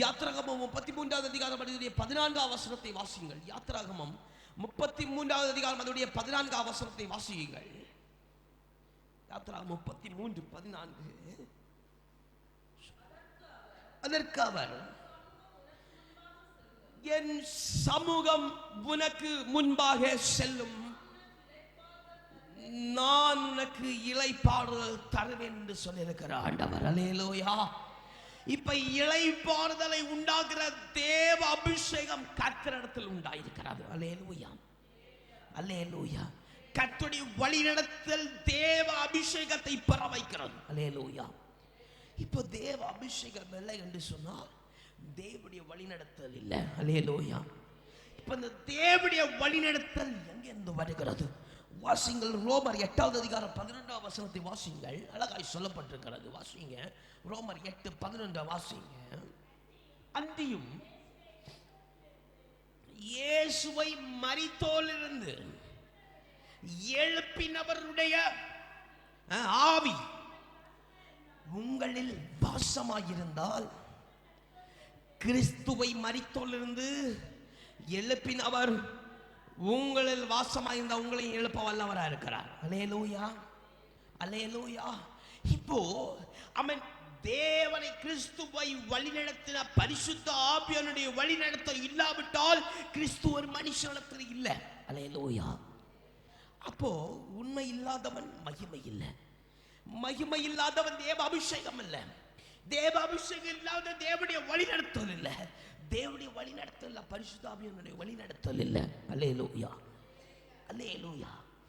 யாத்திராகமம் 33வது அதிகாரம் அதனுடைய 14வது வசனத்தை வாசியுங்கள். யாத்திராகமம் 33வது அதிகாரம் அதனுடைய 14வது வசனத்தை வாசியுங்கள். யாத்திராகமம் 33:14. அதற்கு அவர், என் சமூகம் உனக்கு முன்பாக செல்லும், நான் உனக்கு இளைப்பாறுதல் தருவேன் என்று சொல்லியிருக்கிற ஆண்டவர். அல்லேலூயா. இப்ப இளைப்பாறுதலை உண்டாக்குற தேவ அபிஷேகம் கர்த்தரிடத்தில் உண்டாயிருக்கிறது. அல்லேலூயா, அல்லேலூயா. கர்த்தருடைய வழிநடத்தல் தேவ அபிஷேகத்தை பெற வைக்கிறது. அல்லேலூயா. இப்போ தேவ அபிஷேகம் இல்லை என்று சொன்னால் தேவனுடைய வழிநடத்தல் இல்லை. அல்லேலூயா. இப்ப இந்த தேவனுடைய வழிநடத்தல் எங்கிருந்து வருகிறது? வாசிங்கள். ரோமர் 8வது அதிகாரம் 11வது வசனத்தை வாசிங்கள். அழகாய் சொல்லப்பட்டிருக்கிறது. வாசிங்க. ரோமர் 8:11 வாசிங்க. அந்தியும் இயேசுவை மரித்தோரிலிருந்து எழுப்பினவருடைய ஆவி உங்களில் வாசமாயிருந்தால், கிறிஸ்துவை மரித்தோரிலிருந்து எழுப்பினவர் உங்களில் வாசமாயிருந்த உங்களையும் எழுப்ப வல்லவராக இருக்கிறார். அல்லேலூயா, அல்லேலூயா. இப்போ அவன் தேவனை கிறிஸ்துவை வழிநடத்தின பரிசுத்த ஆவியானுடைய வழிநடத்தல் இல்லாவிட்டால் கிறிஸ்து ஒரு மனுஷனத்தில் இல்லை. அல்லேலூயா. அப்போ உண்மை இல்லாதவன் மகிமை இல்லை, மகிமை இல்லாதவன் தேவ அபிஷேகம் இல்லை, தேவ அபிஷேகம் இல்லாத தேவனுடைய வழிநடத்தல் இல்லை, தேவனுடைய வழிநடத்தல் பரிசுத்த ஆவியானுடைய வழிநடத்தல் இல்லை. அல்லேலூயா, அல்லேலூயா.